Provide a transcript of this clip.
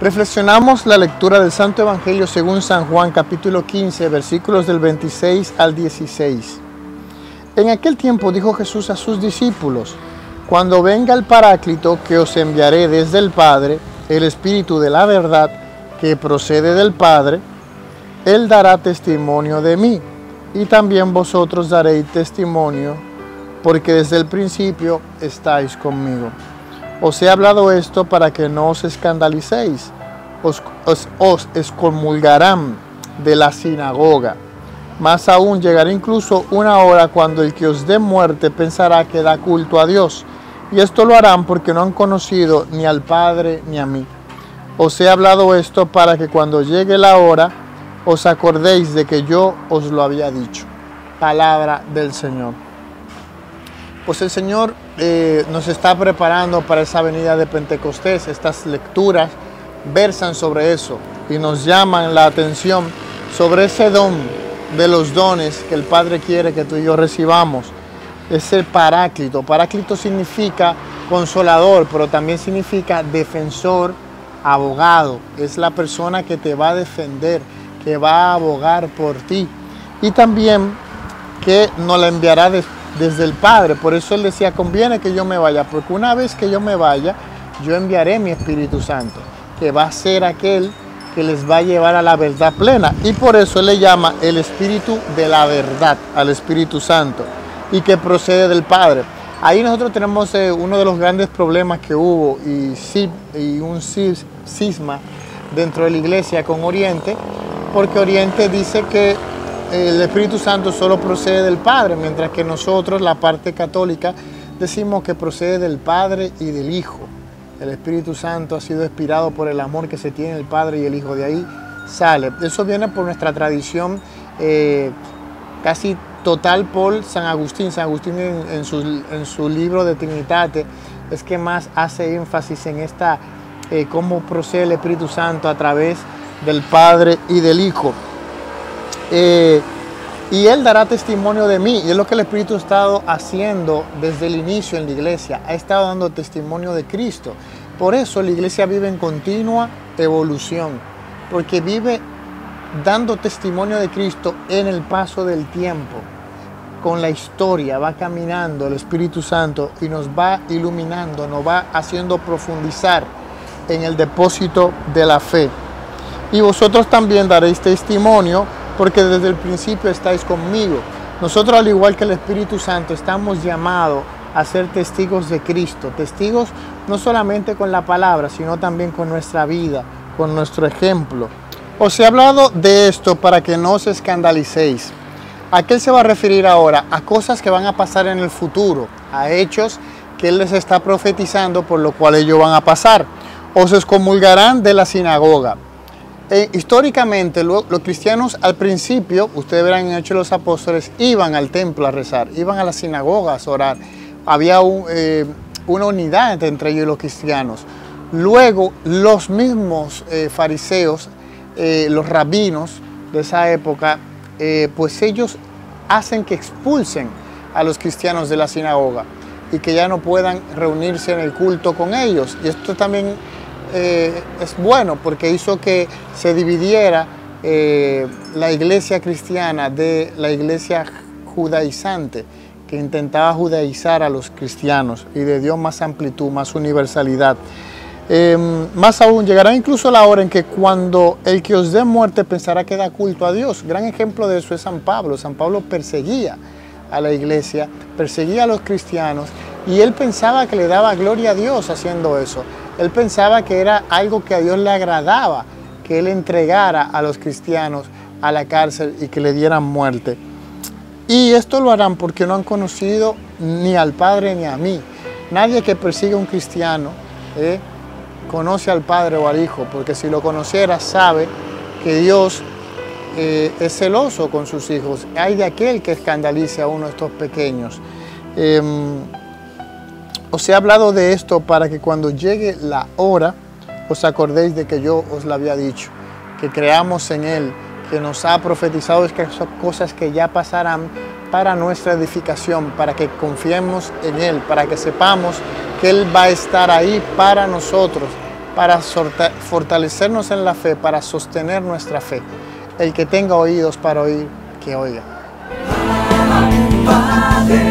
Reflexionamos la lectura del Santo Evangelio según San Juan, capítulo 15, versículos del 26 al 16. En aquel tiempo dijo Jesús a sus discípulos: cuando venga el Paráclito que os enviaré desde el Padre, el Espíritu de la verdad que procede del Padre, Él dará testimonio de mí, y también vosotros daréis testimonio, porque desde el principio estáis conmigo. Os he hablado esto para que no os escandalicéis. Os excomulgarán de la sinagoga. Más aún, llegará incluso una hora cuando el que os dé muerte pensará que da culto a Dios. Y esto lo harán porque no han conocido ni al Padre ni a mí. Os he hablado esto para que cuando llegue la hora os acordéis de que yo os lo había dicho. Palabra del Señor. Pues el Señor nos está preparando para esa venida de Pentecostés. Estas lecturas versan sobre eso y nos llaman la atención sobre ese don de los dones que el Padre quiere que tú y yo recibamos. Es el Paráclito. Paráclito significa consolador, pero también significa defensor, abogado. Es la persona que te va a defender, que va a abogar por ti. Y también que nos la enviará desde el Padre. Por eso Él decía: conviene que yo me vaya, porque una vez que yo me vaya, yo enviaré mi Espíritu Santo, que va a ser aquel que les va a llevar a la verdad plena. Y por eso Él le llama el Espíritu de la verdad, al Espíritu Santo, y que procede del Padre. Ahí nosotros tenemos uno de los grandes problemas que hubo y un cisma dentro de la iglesia con Oriente, porque Oriente dice que el Espíritu Santo solo procede del Padre, mientras que nosotros, la parte católica, decimos que procede del Padre y del Hijo. El Espíritu Santo ha sido inspirado por el amor que se tiene el Padre y el Hijo. De ahí sale. Eso viene por nuestra tradición casi total por San Agustín. San Agustín en su libro de Trinitate es que más hace énfasis en esta cómo procede el Espíritu Santo a través del Padre y del Hijo. Y Él dará testimonio de mí, y es lo que el Espíritu ha estado haciendo desde el inicio en la iglesia. Ha estado dando testimonio de Cristo. Por eso la iglesia vive en continua evolución, porque vive dando testimonio de Cristo en el paso del tiempo. Con la historia va caminando el Espíritu Santo y nos va iluminando, nos va haciendo profundizar en el depósito de la fe. Y vosotros también daréis testimonio, porque desde el principio estáis conmigo. Nosotros, al igual que el Espíritu Santo, estamos llamados a ser testigos de Cristo. Testigos no solamente con la palabra, sino también con nuestra vida, con nuestro ejemplo. Os he hablado de esto para que no os escandalicéis. ¿A qué se va a referir ahora? A cosas que van a pasar en el futuro, a hechos que Él les está profetizando, por lo cual ellos van a pasar. Os excomulgarán de la sinagoga. Históricamente, los cristianos al principio, ustedes verán en Hechos de los Apóstoles, iban al templo a rezar, iban a las sinagogas a orar. Había una unidad entre ellos y los cristianos. Luego, los mismos fariseos, los rabinos de esa época, pues ellos hacen que expulsen a los cristianos de la sinagoga y que ya no puedan reunirse en el culto con ellos. Y esto también es bueno, porque hizo que se dividiera la iglesia cristiana de la iglesia judaizante, que intentaba judaizar a los cristianos, y le dio más amplitud, más universalidad. Más aún, llegará incluso la hora en que cuando el que os dé muerte pensará que da culto a Dios. Gran ejemplo de eso es San Pablo. San Pablo perseguía a la iglesia, perseguía a los cristianos, y él pensaba que le daba gloria a Dios haciendo eso. Él pensaba que era algo que a Dios le agradaba, que Él entregara a los cristianos a la cárcel y que le dieran muerte. Y esto lo harán porque no han conocido ni al Padre ni a mí. Nadie que persiga a un cristiano conoce al Padre o al Hijo, porque si lo conociera sabe que Dios es celoso con sus hijos. Hay de aquel que escandalice a uno de estos pequeños. Os he hablado de esto para que cuando llegue la hora os acordéis de que yo os lo había dicho, que creamos en Él, que nos ha profetizado estas cosas que ya pasarán para nuestra edificación, para que confiemos en Él, para que sepamos que Él va a estar ahí para nosotros para fortalecernos en la fe, para sostener nuestra fe. El que tenga oídos para oír, que oiga. Padre,